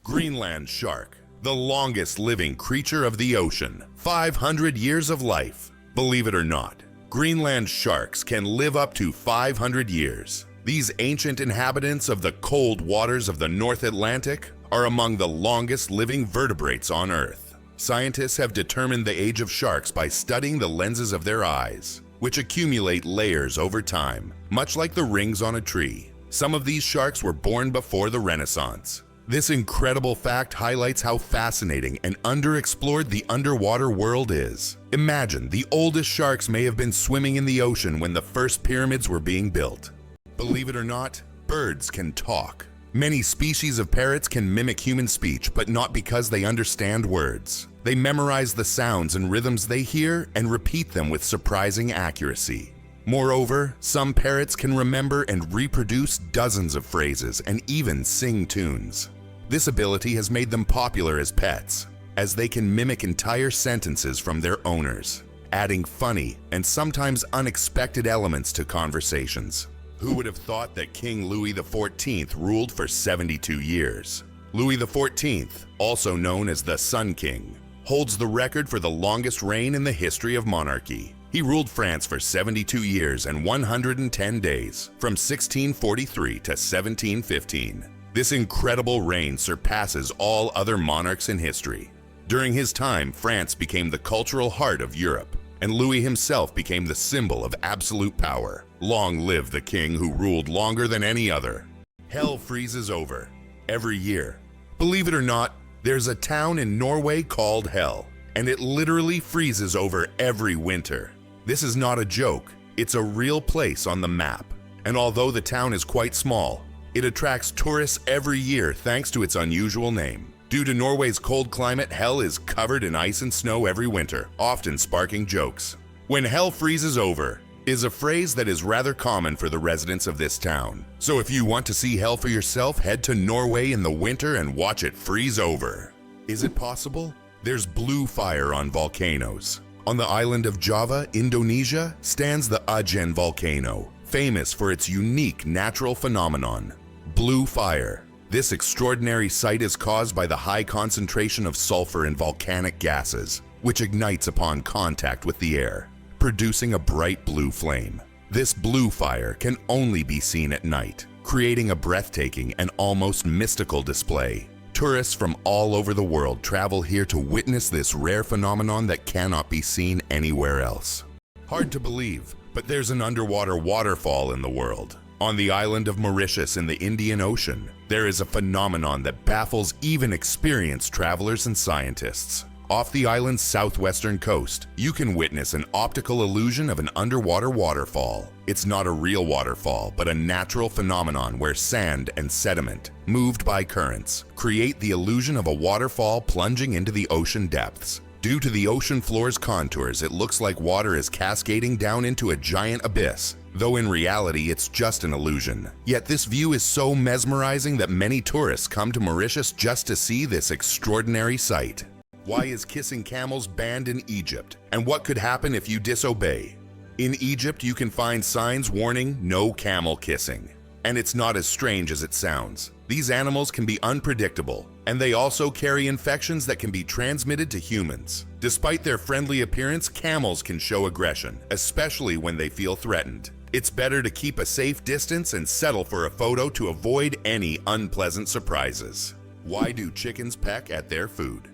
Greenland shark, the longest living creature of the ocean, 500 years of life. Believe it or not, Greenland sharks can live up to 500 years. These ancient inhabitants of the cold waters of the North Atlantic are among the longest living vertebrates on Earth. Scientists have determined the age of sharks by studying the lenses of their eyes, which accumulate layers over time, much like the rings on a tree. Some of these sharks were born before the Renaissance. This incredible fact highlights how fascinating and underexplored the underwater world is. Imagine the oldest sharks may have been swimming in the ocean when the first pyramids were being built. Believe it or not, birds can talk. Many species of parrots can mimic human speech, but not because they understand words. They memorize the sounds and rhythms they hear and repeat them with surprising accuracy. Moreover, some parrots can remember and reproduce dozens of phrases and even sing tunes. This ability has made them popular as pets, as they can mimic entire sentences from their owners, adding funny and sometimes unexpected elements to conversations. Who would have thought that King Louis the 14th ruled for 72 years? Louis the 14th, also known as the Sun King, holds the record for the longest reign in the history of monarchy. He ruled France for 72 years and 110 days, from 1643 to 1715. This incredible reign surpasses all other monarchs in history. During his time, France became the cultural heart of Europe, and Louis himself became the symbol of absolute power. Long live the king who ruled longer than any other. Hell freezes over every year. Believe it or not, there's a town in Norway called Hell, and it literally freezes over every winter. This is not a joke, it's a real place on the map. And although the town is quite small, it attracts tourists every year thanks to its unusual name. Due to Norway's cold climate, Hell is covered in ice and snow every winter, often sparking jokes. When hell freezes over is a phrase that is rather common for the residents of this town. So if you want to see hell for yourself, head to Norway in the winter and watch it freeze over. Is it possible? There's blue fire on volcanoes. On the island of Java, Indonesia, stands the Ajen volcano, famous for its unique natural phenomenon, blue fire. This extraordinary sight is caused by the high concentration of sulfur in volcanic gases, which ignites upon contact with the air, producing a bright blue flame. This blue fire can only be seen at night, creating a breathtaking and almost mystical display. Tourists from all over the world travel here to witness this rare phenomenon that cannot be seen anywhere else. Hard to believe, but there's an underwater waterfall in the world. On the island of Mauritius in the Indian Ocean, there is a phenomenon that baffles even experienced travelers and scientists. Off the island's southwestern coast, you can witness an optical illusion of an underwater waterfall. It's not a real waterfall, but a natural phenomenon where sand and sediment, moved by currents, create the illusion of a waterfall plunging into the ocean depths. Due to the ocean floor's contours, it looks like water is cascading down into a giant abyss, though in reality it's just an illusion. Yet this view is so mesmerizing that many tourists come to Mauritius just to see this extraordinary sight. Why is kissing camels banned in Egypt? And what could happen if you disobey? In Egypt, you can find signs warning no camel kissing. And it's not as strange as it sounds. These animals can be unpredictable, and they also carry infections that can be transmitted to humans. Despite their friendly appearance, camels can show aggression, especially when they feel threatened. It's better to keep a safe distance and settle for a photo to avoid any unpleasant surprises. Why do chickens peck at their food?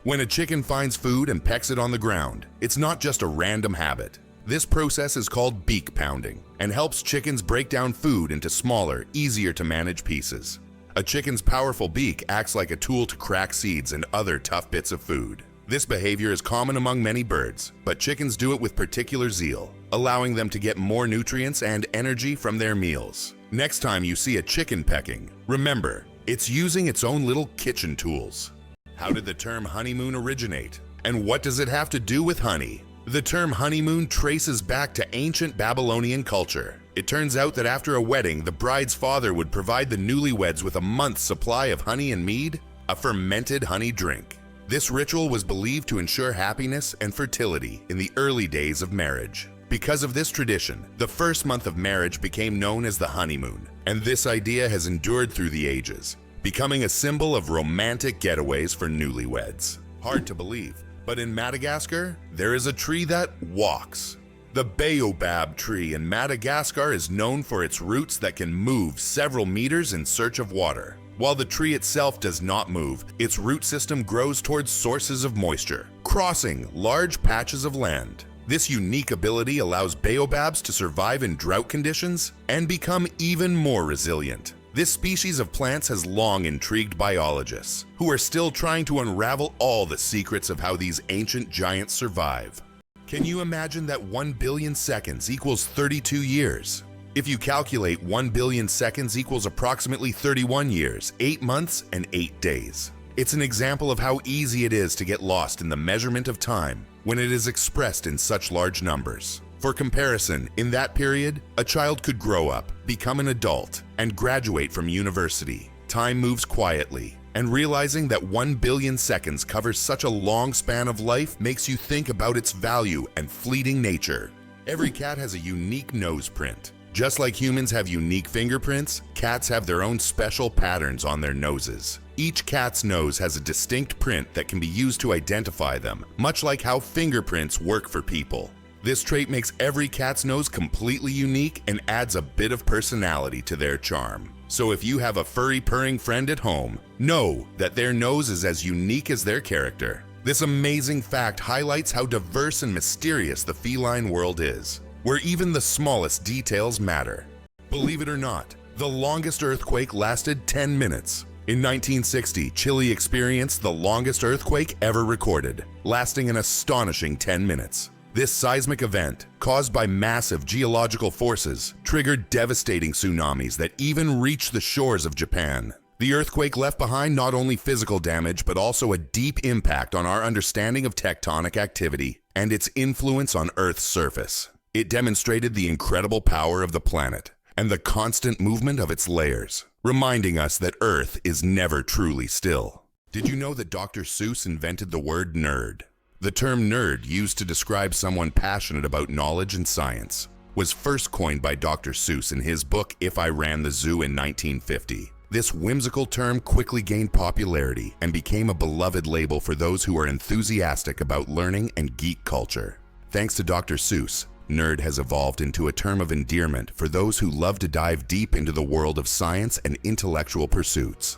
When a chicken finds food and pecks it on the ground, it's not just a random habit. This process is called beak pounding and helps chickens break down food into smaller, easier to manage pieces. A chicken's powerful beak acts like a tool to crack seeds and other tough bits of food. This behavior is common among many birds, but chickens do it with particular zeal, allowing them to get more nutrients and energy from their meals. Next time you see a chicken pecking, remember, it's using its own little kitchen tools. How did the term honeymoon originate? And what does it have to do with honey? The term honeymoon traces back to ancient Babylonian culture. It turns out that after a wedding, the bride's father would provide the newlyweds with a month's supply of honey and mead, a fermented honey drink. This ritual was believed to ensure happiness and fertility in the early days of marriage. Because of this tradition, the first month of marriage became known as the honeymoon, and this idea has endured through the ages. becoming a symbol of romantic getaways for newlyweds. Hard to believe, but in Madagascar, there is a tree that walks. The baobab tree in Madagascar is known for its roots that can move several meters in search of water. While the tree itself does not move, its root system grows towards sources of moisture, crossing large patches of land. This unique ability allows baobabs to survive in drought conditions and become even more resilient. This species of plants has long intrigued biologists, who are still trying to unravel all the secrets of how these ancient giants survive. Can you imagine that 1 billion seconds equals 32 years? If you calculate 1 billion seconds equals approximately 31 years, 8 months, and 8 days. It's an example of how easy it is to get lost in the measurement of time when it is expressed in such large numbers. For comparison, in that period, a child could grow up, become an adult, and graduate from university. Time moves quietly, and realizing that 1 billion seconds covers such a long span of life makes you think about its value and fleeting nature. Every cat has a unique nose print. Just like humans have unique fingerprints, cats have their own special patterns on their noses. Each cat's nose has a distinct print that can be used to identify them, much like how fingerprints work for people. This trait makes every cat's nose completely unique and adds a bit of personality to their charm. So if you have a furry purring friend at home, know that their nose is as unique as their character. This amazing fact highlights how diverse and mysterious the feline world is, where even the smallest details matter. Believe it or not, the longest earthquake lasted 10 minutes. In 1960, Chile experienced the longest earthquake ever recorded, lasting an astonishing 10 minutes. This seismic event, caused by massive geological forces, triggered devastating tsunamis that even reached the shores of Japan. The earthquake left behind not only physical damage, but also a deep impact on our understanding of tectonic activity and its influence on Earth's surface. It demonstrated the incredible power of the planet and the constant movement of its layers, reminding us that Earth is never truly still. Did you know that Dr. Seuss invented the word nerd? The term nerd, used to describe someone passionate about knowledge and science, was first coined by Dr. Seuss in his book If I Ran the Zoo in 1950. This whimsical term quickly gained popularity and became a beloved label for those who are enthusiastic about learning and geek culture. Thanks to Dr. Seuss, nerd has evolved into a term of endearment for those who love to dive deep into the world of science and intellectual pursuits.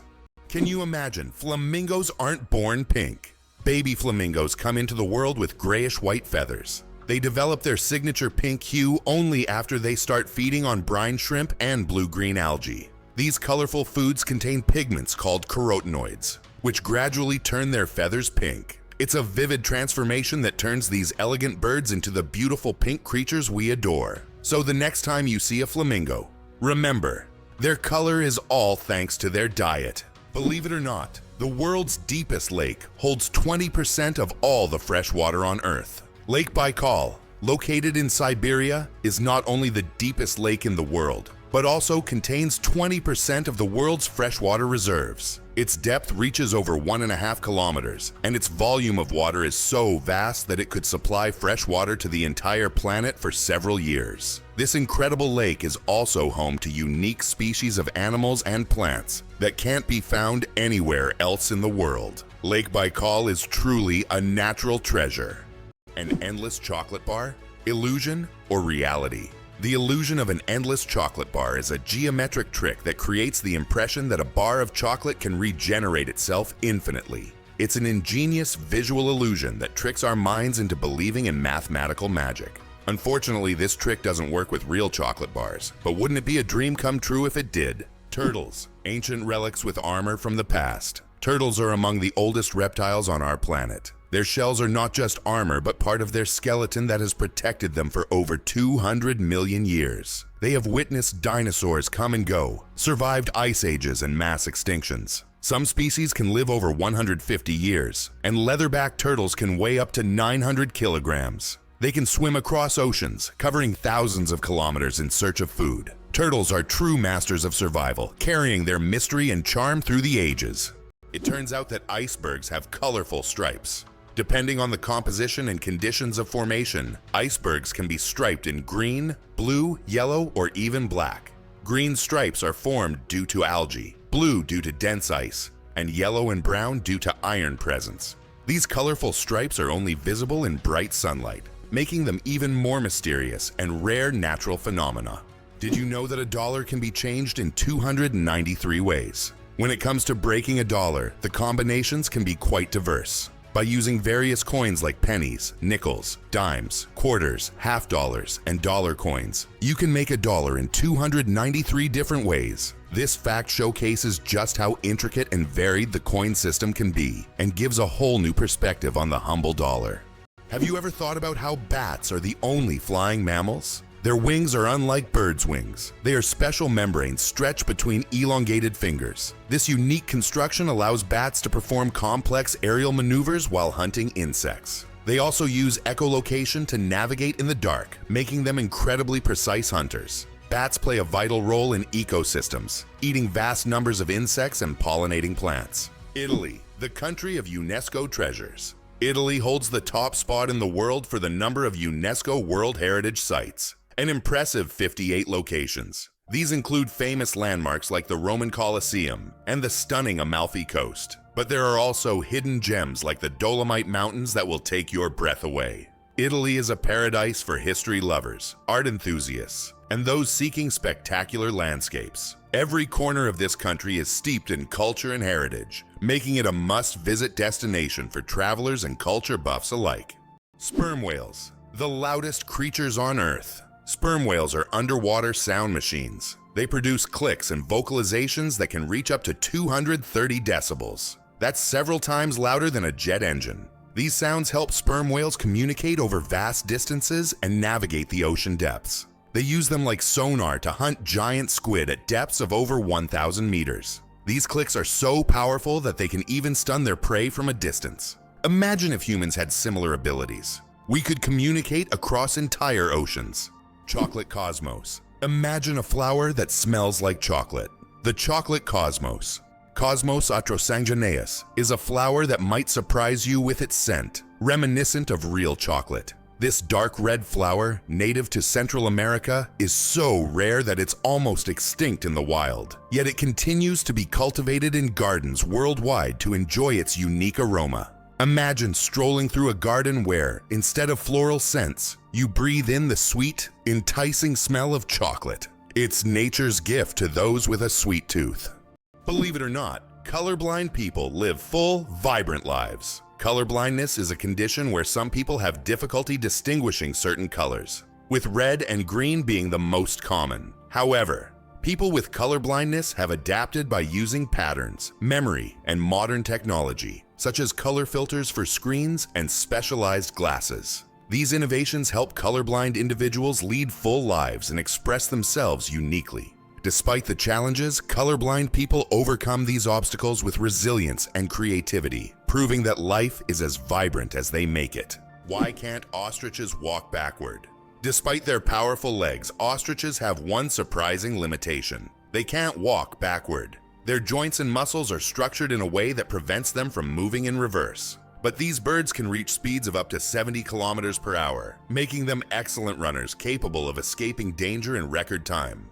Can you imagine? Flamingos aren't born pink. Baby flamingos come into the world with grayish-white feathers. They develop their signature pink hue only after they start feeding on brine shrimp and blue-green algae. These colorful foods contain pigments called carotenoids, which gradually turn their feathers pink. It's a vivid transformation that turns these elegant birds into the beautiful pink creatures we adore. So the next time you see a flamingo, remember, their color is all thanks to their diet. Believe it or not, the world's deepest lake holds 20% of all the fresh water on Earth. Lake Baikal, located in Siberia, is not only the deepest lake in the world, but also contains 20% of the world's freshwater reserves. Its depth reaches over 1.5 kilometers, and its volume of water is so vast that it could supply fresh water to the entire planet for several years. This incredible lake is also home to unique species of animals and plants that can't be found anywhere else in the world. Lake Baikal is truly a natural treasure. An endless chocolate bar? Illusion or reality? The illusion of an endless chocolate bar is a geometric trick that creates the impression that a bar of chocolate can regenerate itself infinitely. It's an ingenious visual illusion that tricks our minds into believing in mathematical magic. Unfortunately, this trick doesn't work with real chocolate bars, but wouldn't it be a dream come true if it did? Turtles, ancient relics with armor from the past. Turtles are among the oldest reptiles on our planet. Their shells are not just armor, but part of their skeleton that has protected them for over 200 million years. They have witnessed dinosaurs come and go, survived ice ages and mass extinctions. Some species can live over 150 years, and leatherback turtles can weigh up to 900 kilograms. They can swim across oceans, covering thousands of kilometers in search of food. Turtles are true masters of survival, carrying their mystery and charm through the ages. It turns out that icebergs have colorful stripes. Depending on the composition and conditions of formation, icebergs can be striped in green, blue, yellow, or even black. Green stripes are formed due to algae, blue due to dense ice, and yellow and brown due to iron presence. These colorful stripes are only visible in bright sunlight, making them even more mysterious and rare natural phenomena. Did you know that a dollar can be changed in 293 ways? When it comes to breaking a dollar, the combinations can be quite diverse. By using various coins like pennies, nickels, dimes, quarters, half dollars, and dollar coins, you can make a dollar in 293 different ways. This fact showcases just how intricate and varied the coin system can be and gives a whole new perspective on the humble dollar. Have you ever thought about how bats are the only flying mammals? Their wings are unlike birds' wings. They are special membranes stretched between elongated fingers. This unique construction allows bats to perform complex aerial maneuvers while hunting insects. They also use echolocation to navigate in the dark, making them incredibly precise hunters. Bats play a vital role in ecosystems, eating vast numbers of insects and pollinating plants. Italy, the country of UNESCO treasures. Italy holds the top spot in the world for the number of UNESCO World Heritage Sites. An impressive 58 locations. These include famous landmarks like the Roman Colosseum and the stunning Amalfi Coast. But there are also hidden gems like the Dolomite Mountains that will take your breath away. Italy is a paradise for history lovers, art enthusiasts, and those seeking spectacular landscapes. Every corner of this country is steeped in culture and heritage, making it a must-visit destination for travelers and culture buffs alike. Sperm whales, the loudest creatures on Earth. Sperm whales are underwater sound machines. They produce clicks and vocalizations that can reach up to 230 decibels. That's several times louder than a jet engine. These sounds help sperm whales communicate over vast distances and navigate the ocean depths. They use them like sonar to hunt giant squid at depths of over 1,000 meters. These clicks are so powerful that they can even stun their prey from a distance. Imagine if humans had similar abilities. We could communicate across entire oceans. Chocolate cosmos. Imagine a flower that smells like chocolate. The chocolate cosmos. Cosmos atrosanguineus is a flower that might surprise you with its scent, reminiscent of real chocolate. This dark red flower, native to Central America, is so rare that it's almost extinct in the wild. Yet it continues to be cultivated in gardens worldwide to enjoy its unique aroma. Imagine strolling through a garden where, instead of floral scents, you breathe in the sweet, enticing smell of chocolate. It's nature's gift to those with a sweet tooth. Believe it or not, colorblind people live full, vibrant lives. Colorblindness is a condition where some people have difficulty distinguishing certain colors, with red and green being the most common. However, people with colorblindness have adapted by using patterns, memory, and modern technology, such as color filters for screens and specialized glasses. These innovations help colorblind individuals lead full lives and express themselves uniquely. Despite the challenges, colorblind people overcome these obstacles with resilience and creativity, proving that life is as vibrant as they make it. Why can't ostriches walk backward? Despite their powerful legs, ostriches have one surprising limitation. They can't walk backward. Their joints and muscles are structured in a way that prevents them from moving in reverse. But these birds can reach speeds of up to 70 kilometers per hour, making them excellent runners capable of escaping danger in record time.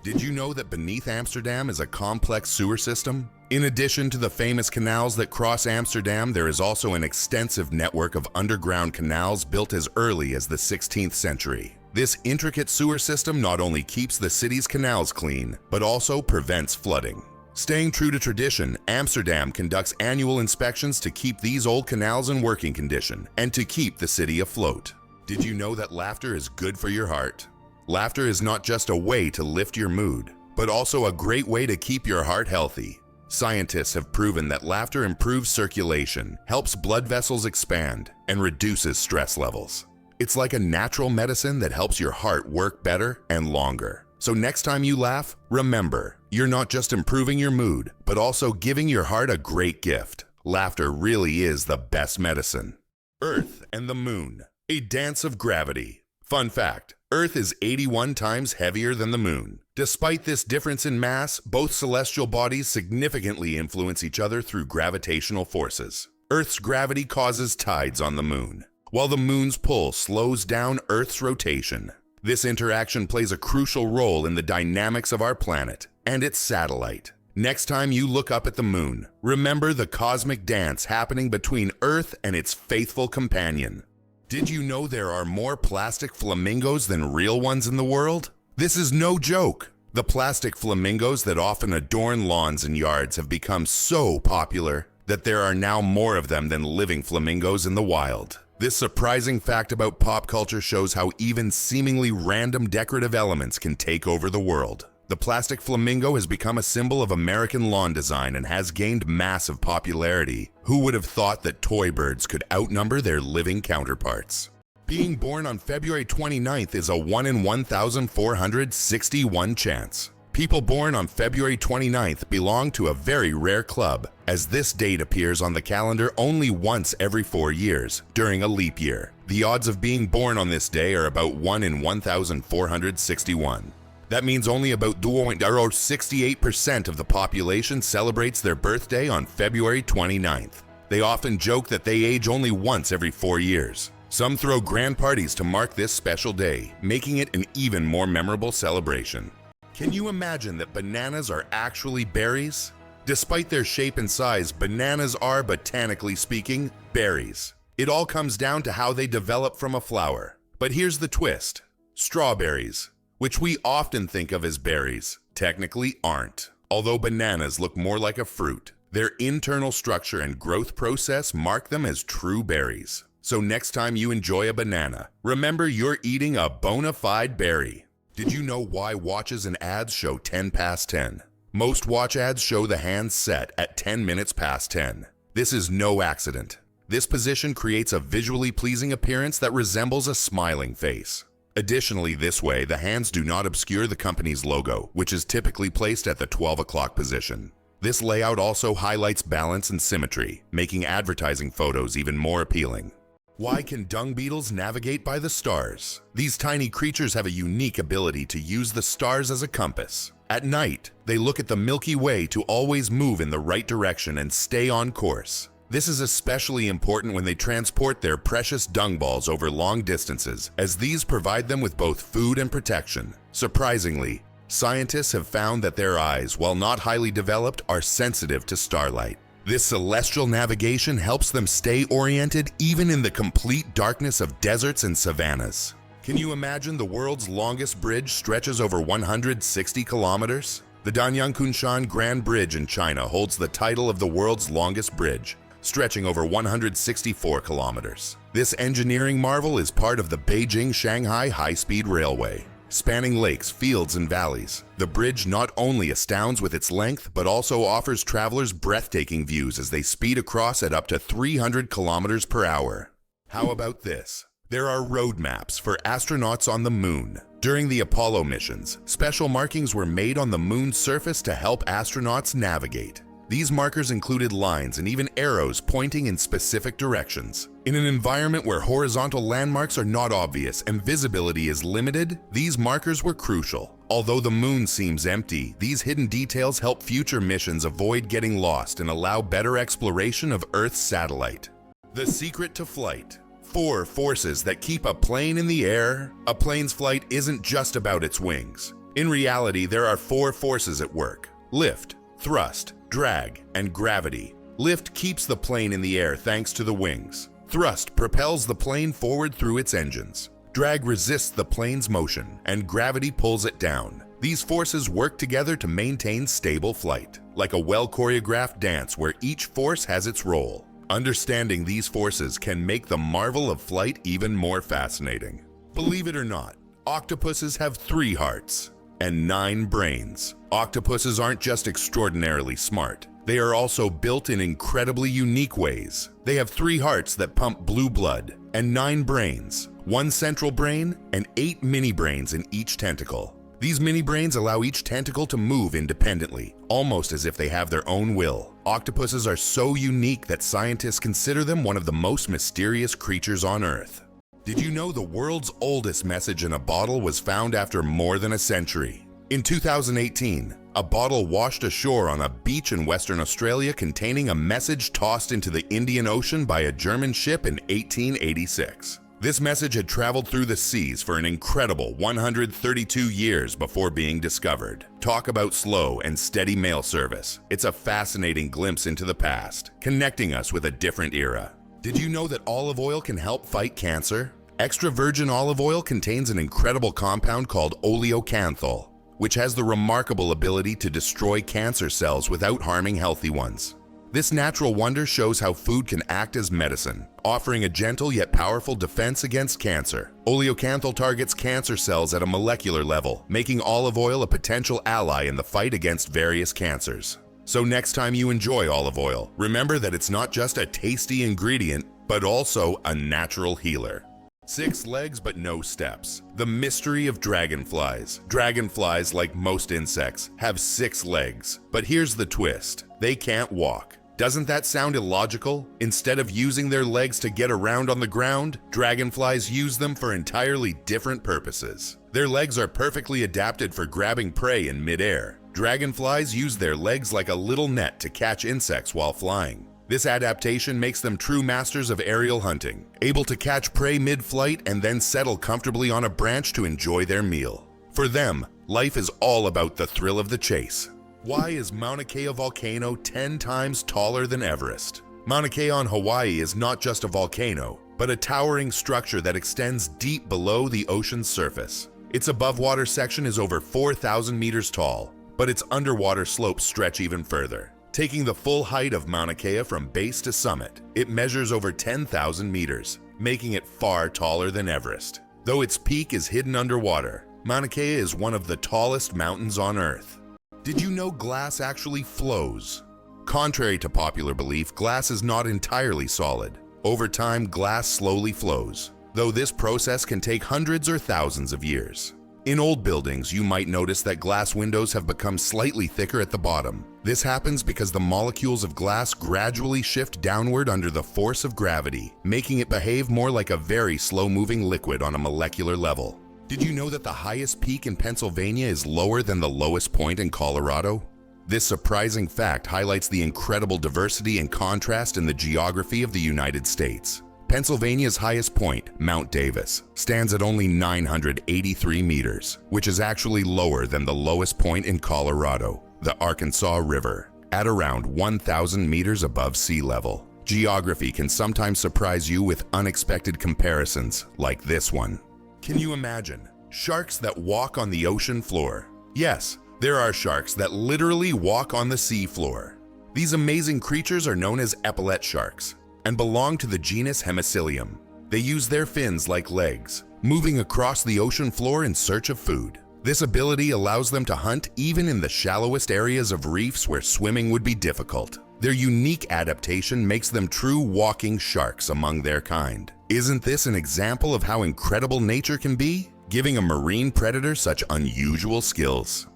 Did you know that beneath Amsterdam is a complex sewer system? In addition to the famous canals that cross Amsterdam, there is also an extensive network of underground canals built as early as the 16th century. This intricate sewer system not only keeps the city's canals clean, but also prevents flooding. Staying true to tradition, Amsterdam conducts annual inspections to keep these old canals in working condition and to keep the city afloat. Did you know that laughter is good for your heart? Laughter is not just a way to lift your mood, but also a great way to keep your heart healthy. Scientists have proven that laughter improves circulation, helps blood vessels expand, and reduces stress levels. It's like a natural medicine that helps your heart work better and longer. So next time you laugh, remember, you're not just improving your mood, but also giving your heart a great gift. Laughter really is the best medicine. Earth and the Moon, a dance of gravity. Fun fact, Earth is 81 times heavier than the Moon. Despite this difference in mass, both celestial bodies significantly influence each other through gravitational forces. Earth's gravity causes tides on the Moon, while the Moon's pull slows down Earth's rotation. This interaction plays a crucial role in the dynamics of our planet and its satellite. Next time you look up at the moon, remember the cosmic dance happening between Earth and its faithful companion. Did you know there are more plastic flamingos than real ones in the world? This is no joke. The plastic flamingos that often adorn lawns and yards have become so popular that there are now more of them than living flamingos in the wild. This surprising fact about pop culture shows how even seemingly random decorative elements can take over the world. The plastic flamingo has become a symbol of American lawn design and has gained massive popularity. Who would have thought that toy birds could outnumber their living counterparts? Being born on February 29th is a 1 in 1,461 chance. People born on February 29th belong to a very rare club, as this date appears on the calendar only once every 4 years, during a leap year. The odds of being born on this day are about 1 in 1,461. That means only about 68% of the population celebrates their birthday on February 29th. They often joke that they age only once every 4 years. Some throw grand parties to mark this special day, making it an even more memorable celebration. Can you imagine that bananas are actually berries? Despite their shape and size, bananas are, botanically speaking, berries. It all comes down to how they develop from a flower. But here's the twist. Strawberries, which we often think of as berries, technically aren't. Although bananas look more like a fruit, their internal structure and growth process mark them as true berries. So next time you enjoy a banana, remember you're eating a bona fide berry. Did you know why watches and ads show 10 past 10? Most watch ads show the hands set at 10 minutes past 10. This is no accident. This position creates a visually pleasing appearance that resembles a smiling face. Additionally, this way, the hands do not obscure the company's logo, which is typically placed at the 12 o'clock position. This layout also highlights balance and symmetry, making advertising photos even more appealing. Why can dung beetles navigate by the stars? These tiny creatures have a unique ability to use the stars as a compass. At night, they look at the Milky Way to always move in the right direction and stay on course. This is especially important when they transport their precious dung balls over long distances, as these provide them with both food and protection. Surprisingly, scientists have found that their eyes, while not highly developed, are sensitive to starlight. This celestial navigation helps them stay oriented even in the complete darkness of deserts and savannas. Can you imagine the world's longest bridge stretches over 160 kilometers? The Danyang-Kunshan Grand Bridge in China holds the title of the world's longest bridge, stretching over 164 kilometers. This engineering marvel is part of the Beijing-Shanghai high-speed railway. Spanning lakes, fields, and valleys, the bridge not only astounds with its length, but also offers travelers breathtaking views as they speed across at up to 300 kilometers per hour. How about this? There are road maps for astronauts on the moon. During the Apollo missions, special markings were made on the moon's surface to help astronauts navigate. These markers included lines and even arrows pointing in specific directions. In an environment where horizontal landmarks are not obvious and visibility is limited, these markers were crucial. Although the moon seems empty, these hidden details help future missions avoid getting lost and allow better exploration of Earth's satellite. The secret to flight. 4 forces that keep a plane in the air. A plane's flight isn't just about its wings. In reality, there are 4 forces at work: lift, thrust, drag, and gravity. Lift keeps the plane in the air thanks to the wings. Thrust propels the plane forward through its engines. Drag resists the plane's motion, and gravity pulls it down. These forces work together to maintain stable flight, like a well-choreographed dance where each force has its role. Understanding these forces can make the marvel of flight even more fascinating. Believe it or not, octopuses have 3 hearts and 9 brains. Octopuses aren't just extraordinarily smart. They are also built in incredibly unique ways. They have 3 hearts that pump blue blood and 9 brains, 1 central brain and 8 mini brains in each tentacle. These mini brains allow each tentacle to move independently, almost as if they have their own will. Octopuses are so unique that scientists consider them one of the most mysterious creatures on Earth. Did you know the world's oldest message in a bottle was found after more than a century? In 2018, a bottle washed ashore on a beach in Western Australia containing a message tossed into the Indian Ocean by a German ship in 1886. This message had traveled through the seas for an incredible 132 years before being discovered. Talk about slow and steady mail service. It's a fascinating glimpse into the past, connecting us with a different era. Did you know that olive oil can help fight cancer? Extra virgin olive oil contains an incredible compound called oleocanthal, which has the remarkable ability to destroy cancer cells without harming healthy ones. This natural wonder shows how food can act as medicine, offering a gentle yet powerful defense against cancer. Oleocanthal targets cancer cells at a molecular level, making olive oil a potential ally in the fight against various cancers. So next time you enjoy olive oil, remember that it's not just a tasty ingredient, but also a natural healer. 6 legs but no steps. The mystery of dragonflies. Dragonflies, like most insects, have 6 legs. But here's the twist: they can't walk. Doesn't that sound illogical? Instead of using their legs to get around on the ground, dragonflies use them for entirely different purposes. Their legs are perfectly adapted for grabbing prey in midair. Dragonflies use their legs like a little net to catch insects while flying. This adaptation makes them true masters of aerial hunting, able to catch prey mid-flight and then settle comfortably on a branch to enjoy their meal. For them, life is all about the thrill of the chase. Why is Mauna Kea volcano 10 times taller than Everest? Mauna Kea on Hawaii is not just a volcano, but a towering structure that extends deep below the ocean's surface. Its above-water section is over 4,000 meters tall, but its underwater slopes stretch even further. Taking the full height of Mauna Kea from base to summit, it measures over 10,000 meters, making it far taller than Everest. Though its peak is hidden underwater, Mauna Kea is one of the tallest mountains on Earth. Did you know glass actually flows? Contrary to popular belief, glass is not entirely solid. Over time, glass slowly flows, though this process can take hundreds or thousands of years. In old buildings, you might notice that glass windows have become slightly thicker at the bottom. This happens because the molecules of glass gradually shift downward under the force of gravity, making it behave more like a very slow-moving liquid on a molecular level. Did you know that the highest peak in Pennsylvania is lower than the lowest point in Colorado? This surprising fact highlights the incredible diversity and contrast in the geography of the United States. Pennsylvania's highest point, Mount Davis, stands at only 983 meters, which is actually lower than the lowest point in Colorado, the Arkansas River, at around 1,000 meters above sea level. Geography can sometimes surprise you with unexpected comparisons, like this one. Can you imagine sharks that walk on the ocean floor? Yes, there are sharks that literally walk on the sea floor. These amazing creatures are known as epaulet sharks and belong to the genus Hemicillium. They use their fins like legs, moving across the ocean floor in search of food. This ability allows them to hunt even in the shallowest areas of reefs where swimming would be difficult. Their unique adaptation makes them true walking sharks among their kind. Isn't this an example of how incredible nature can be, giving a marine predator such unusual skills?